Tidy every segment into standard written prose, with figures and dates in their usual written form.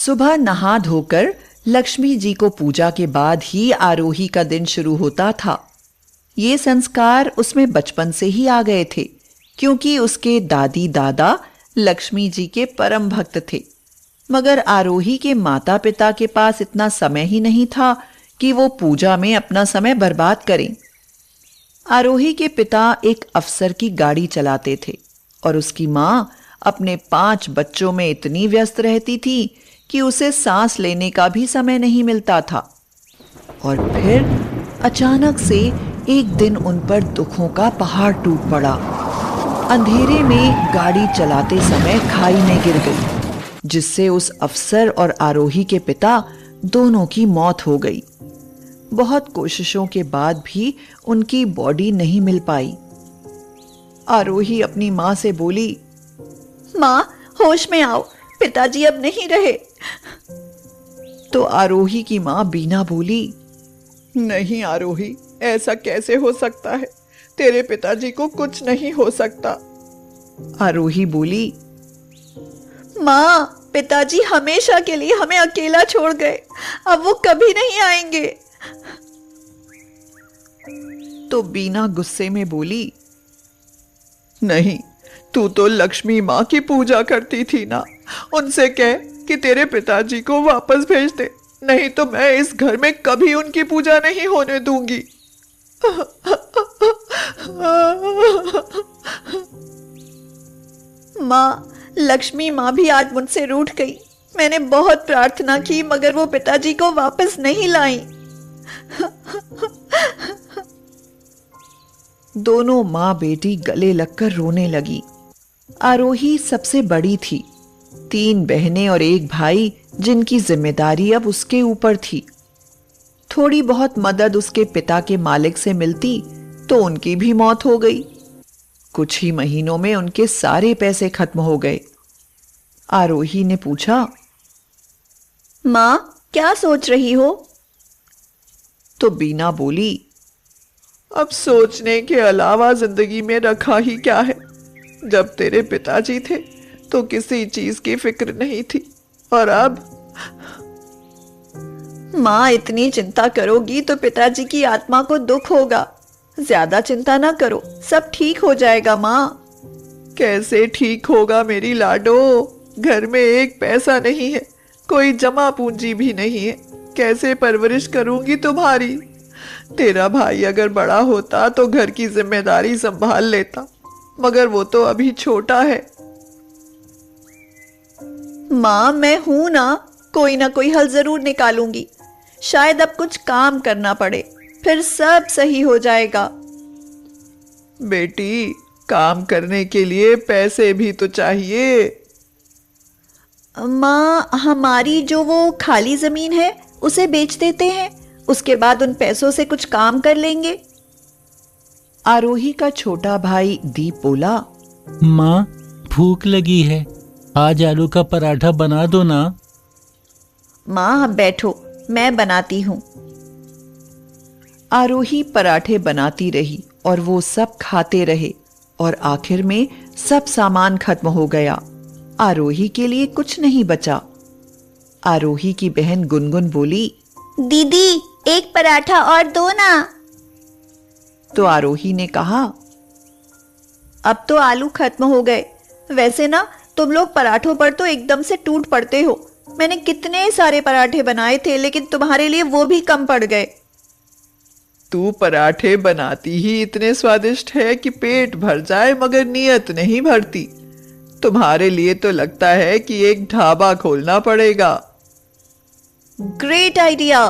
सुबह नहा धोकर लक्ष्मी जी को पूजा के बाद ही आरोही का दिन शुरू होता था। ये संस्कार उसमें बचपन से ही आ गए थे, क्योंकि उसके दादी दादा लक्ष्मी जी के परम भक्त थे। मगर आरोही के माता पिता के पास इतना समय ही नहीं था कि वो पूजा में अपना समय बर्बाद करें। आरोही के पिता एक अफसर की गाड़ी चलाते थे और उसकी माँ अपने 5 बच्चों में इतनी व्यस्त रहती थी कि उसे सांस लेने का भी समय नहीं मिलता था। और फिर अचानक से एक दिन उन पर दुखों का पहाड़ टूट पड़ा। अंधेरे में गाड़ी चलाते समय खाई में गिर गई, जिससे उस अफसर और आरोही के पिता दोनों की मौत हो गई। बहुत कोशिशों के बाद भी उनकी बॉडी नहीं मिल पाई। आरोही अपनी माँ से बोली, माँ होश में आओ, पिताजी अब नहीं रहे। तो आरोही की माँ बीना बोली, नहीं आरोही, ऐसा कैसे हो सकता है? तेरे पिताजी को कुछ नहीं हो सकता। आरोही बोली, माँ पिताजी हमेशा के लिए हमें अकेला छोड़ गए, अब वो कभी नहीं आएंगे। तो बीना गुस्से में बोली, नहीं, तू तो लक्ष्मी माँ की पूजा करती थी ना, उनसे कह कि तेरे पिताजी को वापस भेज दे, नहीं तो मैं इस घर में कभी उनकी पूजा नहीं होने दूंगी। माँ, लक्ष्मी माँ भी आज मुझसे रूठ गई। मैंने बहुत प्रार्थना की मगर वो पिताजी को वापस नहीं लाई। दोनों माँ बेटी गले लगकर रोने लगी। आरोही सबसे बड़ी थी। 3 बहनें और 1 भाई, जिनकी जिम्मेदारी अब उसके ऊपर थी। थोड़ी बहुत मदद उसके पिता के मालिक से मिलती तो उनकी भी मौत हो गई। कुछ ही महीनों में उनके सारे पैसे खत्म हो गए। आरोही ने पूछा, माँ क्या सोच रही हो? तो बीना बोली, अब सोचने के अलावा जिंदगी में रखा ही क्या है? जब तेरे पिताजी थे तो किसी चीज की फिक्र नहीं थी, और अब? माँ इतनी चिंता करोगी तो पिताजी की आत्मा को दुख होगा। ज्यादा चिंता ना करो, सब ठीक हो जाएगा। माँ कैसे ठीक होगा मेरी लाडो? घर में 1 पैसा नहीं है, कोई जमा पूंजी भी नहीं है, कैसे परवरिश करूंगी तुम्हारी? तेरा भाई अगर बड़ा होता तो घर की जिम्मेदारी संभाल लेता, मगर वो तो अभी छोटा है। माँ मैं हूं ना कोई हल जरूर निकालूंगी। शायद अब कुछ काम करना पड़े, फिर सब सही हो जाएगा। बेटी, काम करने के लिए पैसे भी तो चाहिए। माँ हमारी जो वो खाली जमीन है उसे बेच देते हैं, उसके बाद उन पैसों से कुछ काम कर लेंगे। आरोही का छोटा भाई दीप बोला, माँ भूख लगी है, आज आलू का पराठा बना दो ना। माँ अब बैठो, मैं बनाती हूँ। आरोही पराठे बनाती रही और वो सब खाते रहे और आखिर में सब सामान खत्म हो गया। आरोही के लिए कुछ नहीं बचा। आरोही की बहन गुनगुन बोली, दीदी 1 पराठा और दो ना। तो आरोही ने कहा, अब तो आलू खत्म हो गए। वैसे ना तुम लोग पराठों पर तो एकदम से टूट पड़ते हो। मैंने कितने सारे पराठे बनाए थे, लेकिन तुम्हारे लिए वो भी कम पड़ गए। तू पराठे बनाती ही इतने स्वादिष्ट है कि पेट भर जाए, मगर नीयत नहीं भरती। तुम्हारे लिए तो लगता है कि एक ढाबा खोलना पड़ेगा। Great idea.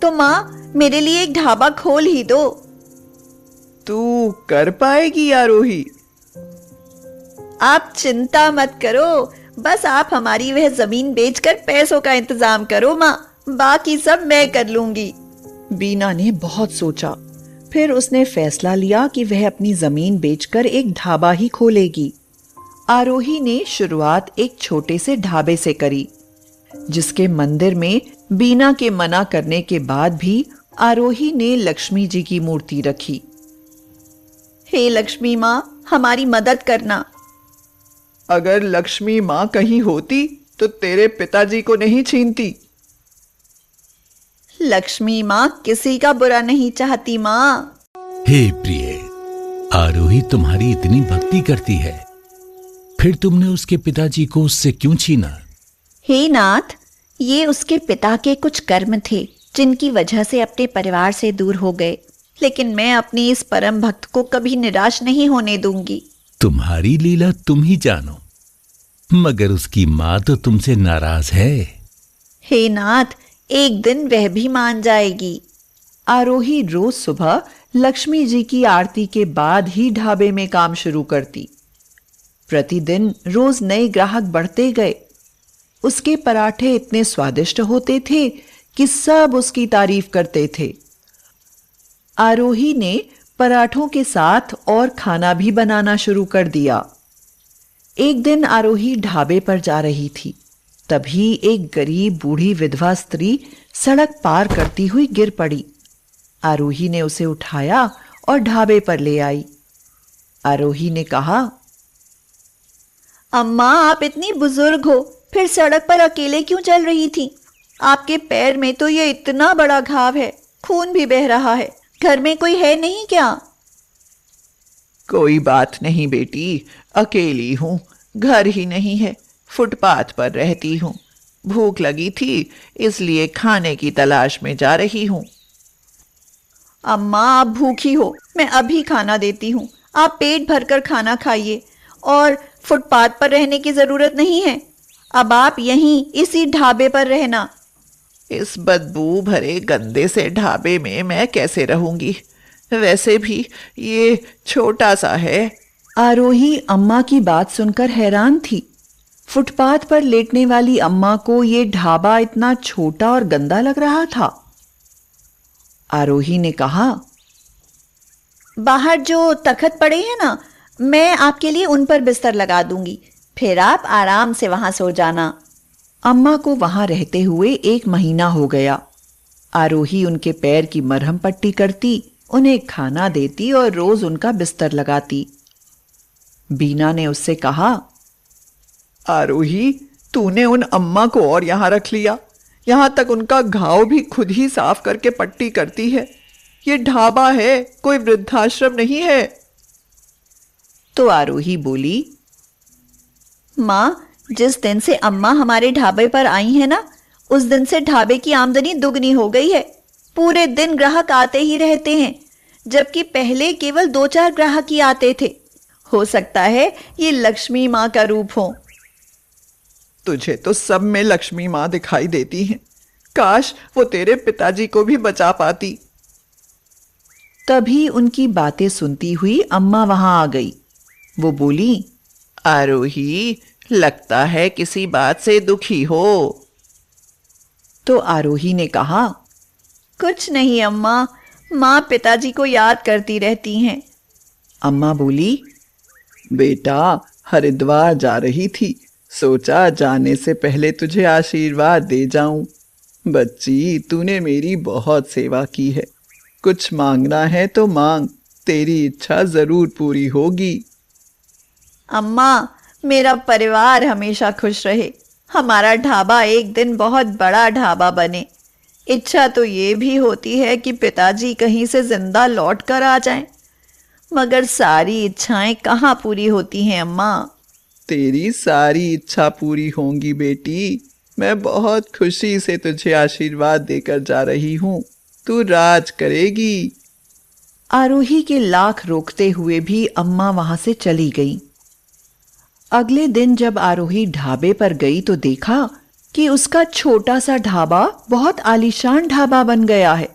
तो माँ मेरे लिए एक ढाबा खोल ही दो। तू कर पाएगी आरोही? आप चिंता मत करो, बस आप हमारी वह जमीन बेचकर पैसों का इंतजाम करो माँ, बाकी सब मैं कर लूंगी। बीना ने बहुत सोचा, फिर उसने फैसला लिया कि वह अपनी जमीन बेचकर एक ढाबा ही खोलेगी। आरोही ने शुरुआत एक छोटे से ढाबे से करी, जिसके मंदिर में बीना के मना करने के बाद भी आरोही ने लक्ष्मी जी की मूर्ति रखी। हे लक्ष्मी माँ, हमारी मदद करना। अगर लक्ष्मी माँ कहीं होती तो तेरे पिताजी को नहीं छीनती? लक्ष्मी माँ किसी का बुरा नहीं चाहती माँ। हे प्रिय, आरोही तुम्हारी इतनी भक्ति करती है, फिर तुमने उसके पिताजी को उससे क्यों छीना? हे नाथ, ये उसके पिता के कुछ कर्म थे जिनकी वजह से अपने परिवार से दूर हो गए, लेकिन मैं अपनी इस परम भक्त को कभी निराश नहीं होने दूंगी। तुम्हारी लीला तुम ही जानो, मगर उसकी माँ तो तुमसे नाराज है। हे नाथ, एक दिन वह भी मान जाएगी। आरोही रोज सुबह लक्ष्मी जी की आरती के बाद ही ढाबे में काम शुरू करती। प्रतिदिन रोज नए ग्राहक बढ़ते गए। उसके पराठे इतने स्वादिष्ट होते थे कि सब उसकी तारीफ करते थे। आरोही ने पराठों के साथ और खाना भी बनाना शुरू कर दिया। एक दिन आरोही ढाबे पर जा रही थी, तभी एक गरीब बूढ़ी विधवा स्त्री सड़क पार करती हुई गिर पड़ी। आरोही ने उसे उठाया और ढाबे पर ले आई। आरोही ने कहा, अम्मा, आप इतनी बुजुर्ग हो, फिर सड़क पर अकेले क्यों चल रही थी? आपके पैर में तो ये इतना बड़ा घाव है, खून भी बह रहा है। घर में कोई है नहीं क्या? कोई बात नहीं बेटी, अकेली हूँ, घर ही नहीं है, फुटपाथ पर रहती हूँ। भूख लगी थी इसलिए खाने की तलाश में जा रही हूँ। अम्मा, आप भूखी हो, मैं अभी खाना देती हूँ। आप पेट भरकर खाना खाइए और फुटपाथ पर रहने की जरूरत नहीं है। अब आप यहीं इसी ढाबे पर रहना। इस बदबू भरे गंदे से ढाबे में मैं कैसे रहूंगी? वैसे भी ये छोटा सा है। आरोही अम्मा की बात सुनकर हैरान थी। फुटपाथ पर लेटने वाली अम्मा को ये ढाबा इतना छोटा और गंदा लग रहा था। आरोही ने कहा, बाहर जो तख्त पड़े हैं ना, मैं आपके लिए उन पर बिस्तर लगा दूंगी, फिर आप आराम से वहां सो जाना। अम्मा को वहां रहते हुए 1 महीना हो गया। आरोही उनके पैर की मरहम पट्टी करती, उन्हें खाना देती और रोज उनका बिस्तर लगाती। बीना ने उससे कहा, आरोही, तूने उन अम्मा को और यहाँ रख लिया। यहाँ तक उनका घाव भी खुद ही साफ करके पट्टी करती है। ये ढाबा है, कोई वृद्धाश्रम नहीं है। तो आरोही बोली, माँ, जिस दिन से अम्मा हमारे ढाबे पर आई है ना, उस दिन से ढाबे की आमदनी दुगनी हो गई है। पूरे दिन ग्राहक आते ही रहते हैं, जबकि पहले केवल 2-4 ग्राहक ही आते थे। हो सकता है ये लक्ष्मी माँ का रूप हो। तुझे तो सब में लक्ष्मी माँ दिखाई देती हैं। काश वो तेरे पिताजी को भी बचा पाती। तभी उनकी बातें सुनती हुई अम्मा वहां आ गई। वो बोली, आरोही, लगता है किसी बात से दुखी हो। तो आरोही ने कहा, कुछ नहीं अम्मा, माँ पिताजी को याद करती रहती हैं। अम्मा बोली, बेटा, हरिद्वार जा रही थी, सोचा जाने से पहले तुझे आशीर्वाद दे जाऊं। बच्ची, तूने मेरी बहुत सेवा की है। कुछ मांगना है तो मांग, तेरी इच्छा जरूर पूरी होगी। अम्मा, मेरा परिवार हमेशा खुश रहे, हमारा ढाबा एक दिन बहुत बड़ा ढाबा बने। इच्छा तो ये भी होती है कि पिताजी कहीं से जिंदा लौट कर आ जाएं, मगर सारी इच्छाएं कहाँ पूरी होती हैं अम्मा। तेरी सारी इच्छा पूरी होंगी बेटी। मैं बहुत खुशी से तुझे आशीर्वाद देकर जा रही हूँ। तू राज करेगी। आरोही के लाख रोकते हुए भी अम्मा वहां से चली गई। अगले दिन जब आरोही ढाबे पर गई तो देखा कि उसका छोटा सा ढाबा बहुत आलीशान ढाबा बन गया है।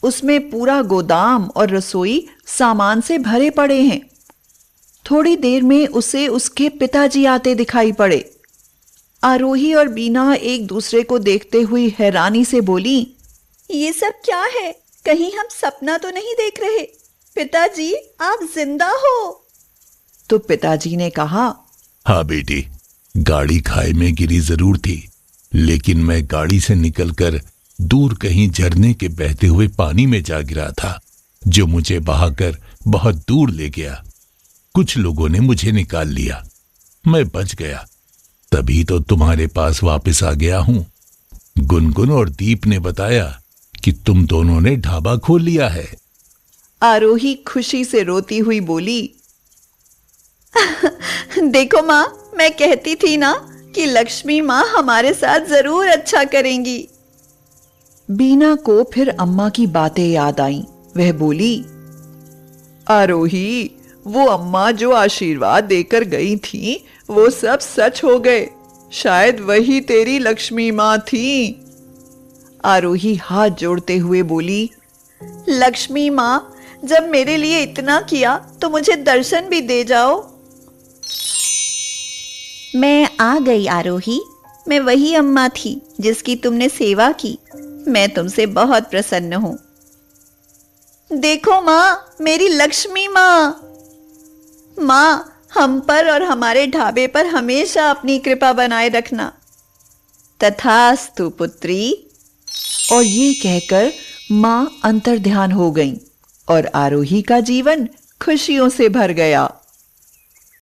उसमें पूरा गोदाम और रसोई सामान से भरे पड़े हैं। थोड़ी देर में उसे उसके पिताजी आते दिखाई पड़े। आरोही और बीना एक दूसरे को देखते हुई हैरानी से बोली, ये सब क्या है? कहीं हम सपना तो नहीं देख रहे? पिताजी, आप जिंदा हो? तो पिताजी ने कहा, हाँ बेटी, गाड़ी खाई में गिरी जरूर थी, लेकिन मैं गाड़ी से निकलकर दूर कहीं झरने के बहते हुए पानी में जा गिरा था, जो मुझे बहाकर बहुत दूर ले गया। कुछ लोगों ने मुझे निकाल लिया, मैं बच गया। तभी तो तुम्हारे पास वापस आ गया हूं। गुनगुन और दीप ने बताया कि तुम दोनों ने ढाबा खोल लिया है। आरोही खुशी से रोती हुई बोली, देखो माँ, मैं कहती थी ना कि लक्ष्मी माँ हमारे साथ जरूर अच्छा करेंगी। बीना को फिर अम्मा की बातें याद आईं। वह बोली, आरोही, वो अम्मा जो आशीर्वाद देकर गई थी वो सब सच हो गए। शायद वही तेरी लक्ष्मी माँ थी। आरोही हाथ जोड़ते हुए बोली, लक्ष्मी माँ, जब मेरे लिए इतना किया तो मुझे दर्शन भी दे जाओ। मैं आ गई आरोही। मैं वही अम्मा थी जिसकी तुमने सेवा की। मैं तुमसे बहुत प्रसन्न हूं। देखो माँ, मेरी लक्ष्मी माँ। माँ, हम पर और हमारे ढाबे पर हमेशा अपनी कृपा बनाए रखना। तथास्तु पुत्री। और ये कहकर मां अंतर्ध्यान हो गईं और आरोही का जीवन खुशियों से भर गया।